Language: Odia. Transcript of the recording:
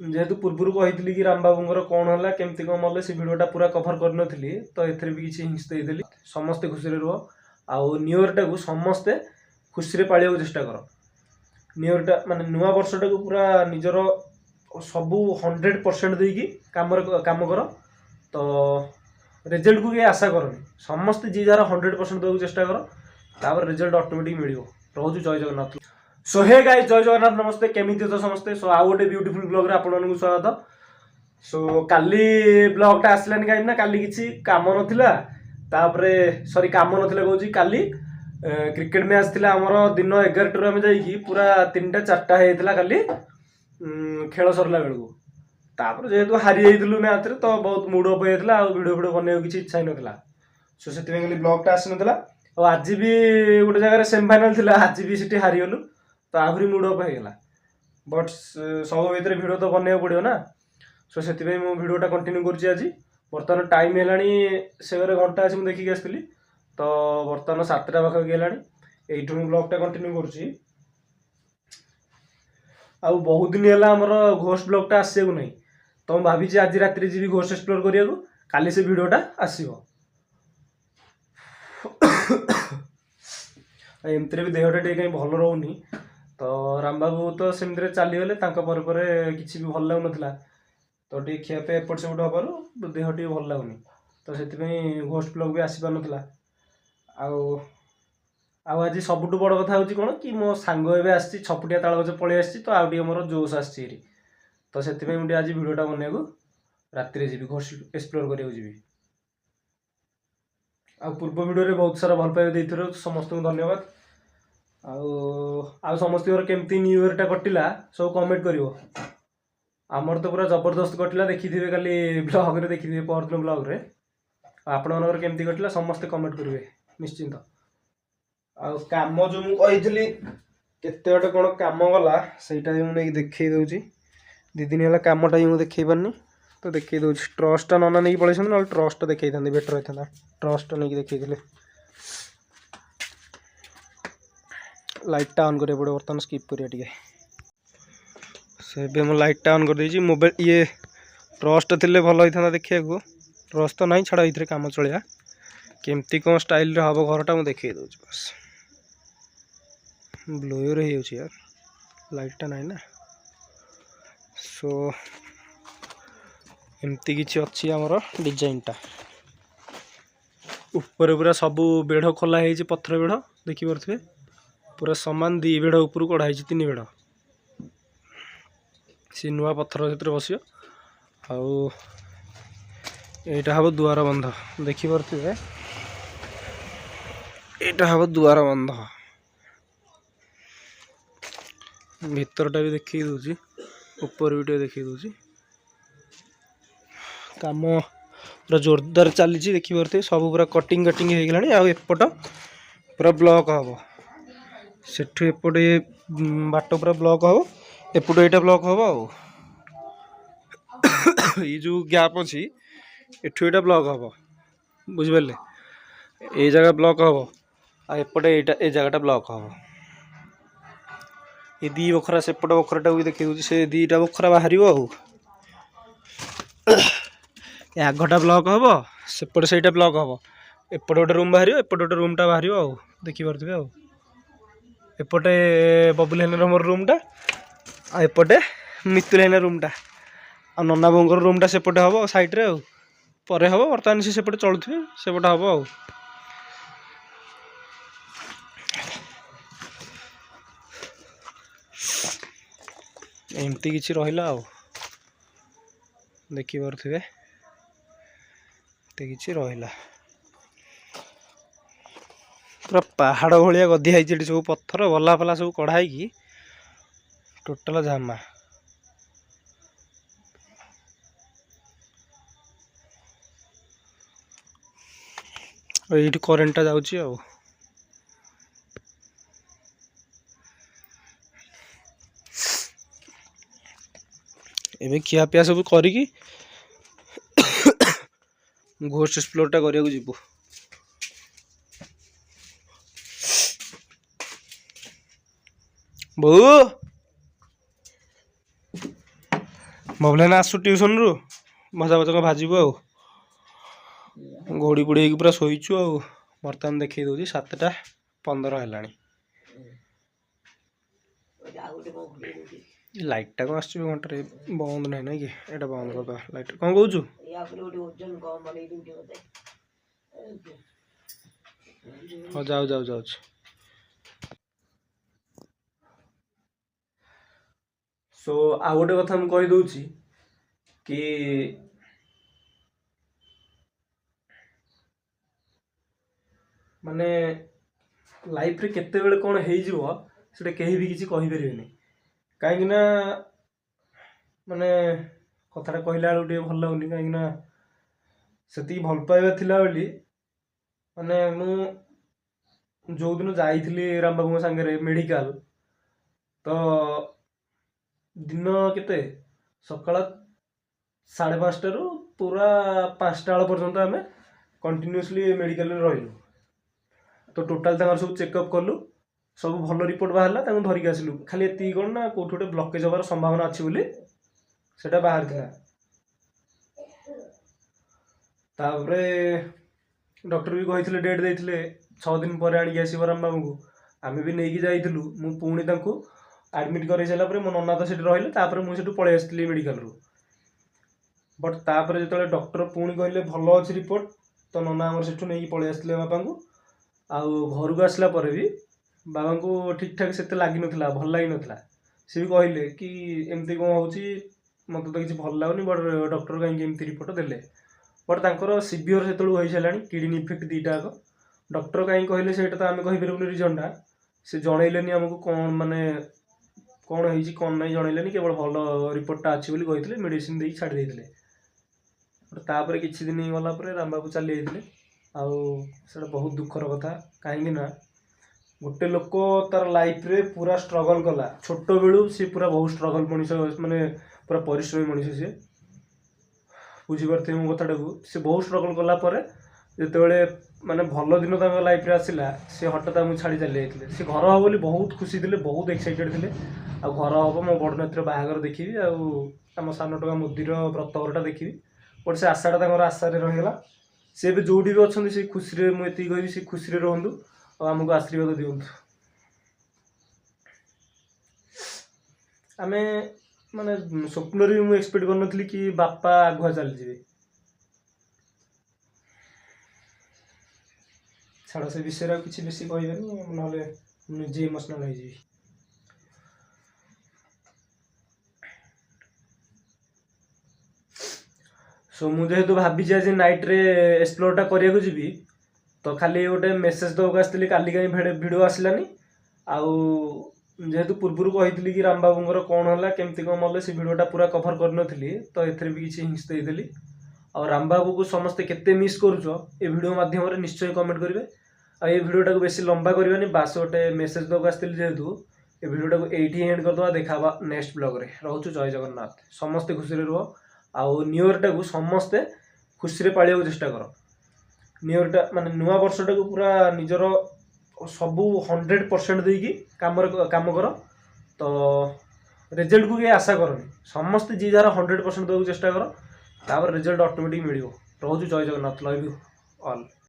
जेहेतु पूर्व कही कि राम बाबूर कौन है केमती कौन मल्ले से भिडटा पूरा कभर करनी तो ए भी किसी हिंस देती समस्ते खुशी रुह आउ न्यू इयर टाक समस्ते खुशी पालिया चेष्टा कर न्यू इयर टा माने नुआ वर्षटा को पूरा निजर सबू 100% देकी काम कर तो रिजल्ट को भी आशा करनी समस्ते जी जार 100% देवाक चेष्टा कर तापर रिजल्ट ऑटोमेटिक मिल रोज जय जगन्नाथ। सो हे गाइस जय जगन्नाथ नमस्ते केमी तो समस्ते सो आउ गोटे ब्यूटीफुल ब्लॉग रे आपण मानक स्वागत। सो काली ब्लॉग टा आसलानी कहीं ना काली किसी काम नथिला तापरे सॉरी काम नथिला कहूची काली क्रिकेट मैच थिला हमर दिन 11 टू आमे जाईकी पूरा 3टा 4टा हेतला काली खेल सरला बेलू तापर जेहेतु हारी जाइलु मैच रे तो बहुत मूड अप होइतला आ वीडियो बने किसी इच्छा ही नथिला सो सेति खाली ब्लॉग टा आसी नथिला और आज भी गोटे जगह सेमीफाइनाल थिला आज भी सिटी हारी गलु तो आहरी मूड अप होइगला बट सब भितर वीडियो तो बने पड़ो ना सो से मो भिडटा कंटिन्यू कर आज बर्तमान टाइम है से घंटा आज मुझे देखिक आसती तो बर्तमान 7टा पाखा गलानी यू ब्लॉगटा कंटिन्यू कर बहुत दिन है आमर घोस्ट ब्लॉगटा आसू नहीं तो मुझे भावी आज राति जी घोस्ट एक्सप्लोर करने को काली से भिडटा आसो एमती भी देहटा टे कहीं भल रोनी तो राम बाबू तो सेमती चलीगले किसी भी भल लगुन तो टे खियापे एपट सेपट हबार देह टे भल लगुनि तो से घोस्ट ब्लॉग भी आसपार नाला आज सबुठ बड़ कथा हूँ कौन कि मो सांग ए छपुटिया ताल गच पलि आसी तो आउटे मोर जोश आसी तो से मुझे आज भिडटा बनने को राति जी घोस्ट एक्सप्लोर करने जी आ पूर्व वीडियो बहुत सारा भल पाइबा समस्त को धन्यवाद आउ समस्त केमती न्यू इयर टा कटिला सब कमेंट करिवो आमर तो पूरा जबरदस्त कटिला देखिथिबे काली ब्लॉग रे देखिथिबे परदिन ब्लॉग रे आपण मनकर केमती कटिला समस्त कमेंट करिवे निश्चिंत आ काम जो मु कहितली केते गोटे कोन काम गला सेटा मु नै देखै दउची दी दिन होला कामटा मु देखै पारनी तो देखै दउची ट्रस्टटा नना नै पळैछन न ट्रस्ट देखै थांदी बेटर होइथांदा ट्रस्ट नै देखै दिले लाइटा ऑन करिया पड़े बर्तमान स्किप करिया टिके से मो लाइटा ऑन कर देछि मोबाइल ये ट्रस्ट थिले भल होइथांदा देखिया को ट्रस्ट तो नहीं छाड़ा इथरे काम चलिया केमती कौन स्टाइल रे हबो घरटा मु देखै दउछि बस ब्लोयर हे होछि यार लाइटा नहीं ना सो एमती किछि अछि हमर डिजाइन टा ऊपर पूरा सबू बेढ़ खोला है पत्थर बेढ़ देखी पारे पूरा सामान दी बेढ़ ऊपर कढ़ाई 3 बेढ़ सी नुआ पत्थर भर बस आईटा हम दुआर बंध देखी पारे यहाँ हम दुआर बंध भीतरटा भी देखी दूसरी ऊपर भी देखी दूसरी काम पूरा जोरदार चली देखी पारे सब पूरा कटिंग कटिंग हो गला एपट पूरा ब्लॉक हम सेठू एपटे बाट पूरा ब्लॉक हम एपट यहाँ ब्लॉक हम ये जो गैप अच्छी एठू यहाँ ब्लॉक हम बुझिपारे ये जगह ब्लॉक हम आएपटे ये जगह ब्लॉक हम ये दी बखरा सेपट बखराटा भी देखी दूसरी से दीटा बखरा बाहर आगटा ब्लॉक हम सेपटे से ब्लॉक हम एपटे गोटे रूम बाहर एपटे गोटे रूमटा बाहर देखी पारे एपटे बबुल हेनर मोर रूमटा आएपटे मितुल हेनर रूमटा आ नना बोंगर रूमटा सेपटे हम सैड्रे पर हम बर्तमान से सेपटे चलुवे सेपटे हम एमती किसी रहा देखी पारे कि रहा पूरा पहाड़ भाया गधिया सब पत्थर गला फला सब कढ़ाई टोटाल झामा ये करेन्टा जाऊँगी एवं खियापिया सब करी घोस्ट एक्सप्लोरटा करने जीवु बो ବବଲେନା ଆସୁ ଟ୍ୟୁସନରୁ ଭଜା ଭଜା ଭାଜିବୁ ଆଉ ଘୋଡ଼ି ବୁଡ଼ି ହେଇକି ପୁରା ଶୋଇଛୁ ଆଉ ବର୍ତ୍ତମାନ ଦେଖେଇ ଦଉଛି 7ଟା 15 ହେଲାଣି। ଲାଇଟଟା କଣ ଆସୁଛି ଘଣ୍ଟାରେ ବନ୍ଦ ନାହିଁ ନାଇଁ କି ଏଇଟା ବନ୍ଦ କରିଦେବା ଲାଇଟ କଣ କହୁଛୁ? ହଁ ଯାଉଛି। ସୋ ଆଉ ଗୋଟେ କଥା ମୁଁ କହିଦଉଛି କି ମାନେ ଲାଇଫରେ କେତେବେଳେ କ'ଣ ହେଇଯିବ ସେଟା କେହି ବି କିଛି କହିପାରିବେନି। କାହିଁକି ନା ମାନେ କଥାଟା କହିଲା ବେଳକୁ ଟିକେ ଭଲ ଲାଗୁନି, କାହିଁକି ନା ସେତିକି ଭଲ ପାଇବା ଥିଲା ବୋଲି ମାନେ ମୁଁ ଯୋଉଦିନ ଯାଇଥିଲି ରାମବାବୁଙ୍କ ସାଙ୍ଗରେ ମେଡ଼ିକାଲ, ତ ଦିନ କେତେ ସକାଳ 5:30ରୁ ପୁରା 5ଟା ବେଳ ପର୍ଯ୍ୟନ୍ତ ଆମେ କଣ୍ଟିନ୍ୟୁଅସଲି ମେଡ଼ିକାଲରେ ରହିଲୁ। ତ ଟୋଟାଲ ତାଙ୍କର ସବୁ ଚେକଅପ୍ କଲୁ, ସବୁ ଭଲ ରିପୋର୍ଟ ବାହାରିଲା, ତାଙ୍କୁ ଧରିକି ଆସିଲୁ। ଖାଲି ଏତିକି କ'ଣ ନା କୋଉଠି ଗୋଟେ ବ୍ଲକେଜ୍ ହେବାର ସମ୍ଭାବନା ଅଛି ବୋଲି ସେଟା ବାହାରିଥିଲା। ତାପରେ ଡକ୍ଟର ବି କହିଥିଲେ, ଡେଟ୍ ଦେଇଥିଲେ 6 ଦିନ ପରେ ଆଣିକି ଆସିବ ରାମବାବୁଙ୍କୁ। ଆମେ ବି ନେଇକି ଯାଇଥିଲୁ। ମୁଁ ପୁଣି ତାଙ୍କୁ ଆଡ଼ମିଟ୍ କରେଇ ସାରିଲା ପରେ ମୋ ନନା ତ ସେଠି ରହିଲେ, ତାପରେ ମୁଁ ସେଠୁ ପଳେଇ ଆସିଥିଲି ମେଡ଼ିକାଲରୁ। ବଟ୍ ତାପରେ ଯେତେବେଳେ ଡକ୍ଟର ପୁଣି କହିଲେ ଭଲ ଅଛି ରିପୋର୍ଟ, ତ ନନା ଆମର ସେଠୁ ନେଇକି ପଳେଇ ଆସିଥିଲେ ବାପାଙ୍କୁ। ଆଉ ଘରକୁ ଆସିଲା ପରେ ବି ବାବାଙ୍କୁ ଠିକ୍ ଠାକ୍ ସେତେ ଲାଗିନଥିଲା, ଭଲ ଲାଗିନଥିଲା। ସେ ବି କହିଲେ କି ଏମିତି କ'ଣ ହେଉଛି, ମୋତେ ତ କିଛି ଭଲ ଲାଗୁନି, ବଟ୍ ଡକ୍ଟର କାହିଁକି ଏମିତି ରିପୋର୍ଟ ଦେଲେ। ବଟ୍ ତାଙ୍କର ସିଭିଅର୍ ସେତେବେଳକୁ ହେଇସାରିଲାଣି, କିଡ଼ନୀ ଇଫେକ୍ଟ 2ଟା ଯାକ। ଡକ୍ଟର କାହିଁକି କହିଲେ ସେଇଟା ତ ଆମେ କହିପାରିବୁନି ରିଜନଟା। ସେ ଜଣେଇଲେନି ଆମକୁ କ'ଣ ମାନେ କ'ଣ ହେଇଛି କ'ଣ ନାହିଁ ଜଣେଇଲେନି, କେବଳ ଭଲ ରିପୋର୍ଟଟା ଅଛି ବୋଲି କହିଥିଲେ, ମେଡ଼ିସିନ ଦେଇକି ଛାଡ଼ି ଦେଇଥିଲେ। ତାପରେ କିଛି ଦିନ ଗଲା ପରେ ରାମବାବୁ ଚାଲି ଯାଇଥିଲେ। ଆଉ ସେଇଟା ବହୁତ ଦୁଃଖର କଥା, କାହିଁକି ନା ଗୋଟେ ଲୋକ ତାର ଲାଇଫରେ ପୁରା ଷ୍ଟ୍ରଗଲ୍ କଲା, ଛୋଟବେଳୁ ସେ ପୁରା ବହୁତ ଷ୍ଟ୍ରଗଲ୍ ମଣିଷ, ମାନେ ପୁରା ପରିଶ୍ରମୀ ମଣିଷ। ସିଏ ବୁଝିପାରୁଥିବେ ମୋ କଥାଟାକୁ। ସେ ବହୁତ ଷ୍ଟ୍ରଗଲ୍ କଲା ପରେ ଯେତେବେଳେ ମାନେ ଭଲ ଦିନ ତାଙ୍କ ଲାଇଫରେ ଆସିଲା, ସେ ହଠାତ୍ ଆମକୁ ଛାଡ଼ି ଚାଲି ଯାଇଥିଲେ। ସେ ଘର ହବ ବୋଲି ବହୁତ ଖୁସି ଥିଲେ, ବହୁତ ଏକ୍ସାଇଟେଡ୍ ଥିଲେ। ଆଉ ଘର ହବ, ମୋ ବଡ଼ ନାତିର ବାହାଘର ଦେଖିବି, ଆଉ ଆମ ସାନ ଟୋକା ମୋଦିର ବ୍ରତଘରଟା ଦେଖିବି। ବଟ୍ ସେ ଆଶାଟା ତାଙ୍କର ଆଶାରେ ରହିଗଲା। ସେ ଏବେ ଯୋଉଠି ବି ଅଛନ୍ତି ସେ ଖୁସିରେ, ମୁଁ ଏତିକି କହିବି, ସେ ଖୁସିରେ ରୁହନ୍ତୁ ଆଉ ଆମକୁ ଆଶୀର୍ବାଦ ଦିଅନ୍ତୁ। ଆମେ ମାନେ ସ୍ୱପ୍ନରେ ବି ମୁଁ ଏକ୍ସପେକ୍ଟ କରିନଥିଲି କି ବାପା ଆଗୁଆ ଚାଲିଯିବେ। ଛାଡ଼, ସେ ବିଷୟରେ ଆଉ କିଛି ବେଶୀ କହିବେନି, ନହେଲେ ମୁଁ ନିଜେ ଇମୋସନାଲ୍ ହେଇଯିବି। ସୋ ମୁଁ ଯେହେତୁ ଭାବିଛି ଆଜି ନାଇଟ୍ରେ ଏକ୍ସପ୍ଲୋରଟା କରିବାକୁ ଯିବି, ତ ଖାଲି ଗୋଟେ ମେସେଜ୍ ଦେବାକୁ ଆସିଥିଲି, କାଲି କାହିଁ ଭିଡ଼ିଓ ଆସିଲାନି। ଆଉ ଯେହେତୁ ପୂର୍ବରୁ କହିଥିଲି କି ରାମବାବୁଙ୍କର କ'ଣ ହେଲା, କେମିତି କ'ଣ ମଲେ, ସେ ଭିଡ଼ିଓଟା ପୁରା କଭର୍ କରିନଥିଲି, ତ ଏଥିରେ ବି କିଛି ହିଣ୍ଟସ୍ ଦେଇଦେଲି। ଆଉ ରାମବାବୁକୁ ସମସ୍ତେ କେତେ ମିସ୍ କରୁଛ ଏ ଭିଡ଼ିଓ ମାଧ୍ୟମରେ ନିଶ୍ଚୟ କମେଣ୍ଟ କରିବେ। ଆଉ ଏ ଭିଡ଼ିଓଟାକୁ ବେଶୀ ଲମ୍ବା କରିବାନି, ବାସ୍ ଗୋଟେ ମେସେଜ୍ ଦେବାକୁ ଆସିଥିଲି ଯେହେତୁ, ଏ ଭିଡ଼ିଓଟାକୁ ଏଇଠି ଏଣ୍ଡ କରିଦେବା। ଦେଖା ହେବା ନେକ୍ସଟ ବ୍ଲଗ୍ରେ। ରହୁଛୁ, ଜୟ ଜଗନ୍ନାଥ। ସମସ୍ତେ ଖୁସିରେ ରୁହ। ଆଉ ନ୍ୟୁ ଇୟର୍ଟାକୁ ସମସ୍ତେ ଖୁସିରେ ପାଳିବାକୁ ଚେଷ୍ଟା କର। ନ୍ୟୁ ଇୟର୍ଟା ମାନେ ନୂଆ ବର୍ଷଟାକୁ ପୁରା ନିଜର ସବୁ 100% ଦେଇକି କାମ କର। ତ ରେଜଲ୍ଟକୁ କେହି ଆଶା କରନି, ସମସ୍ତେ ଯିଏ ଯାହାର 100% ଦେବାକୁ ଚେଷ୍ଟା କର, ତାପରେ ରେଜଲ୍ଟ ଅଟୋମେଟିକ୍ ମିଳିବ। ରହୁଛୁ, Jai Jagannath. Love you all.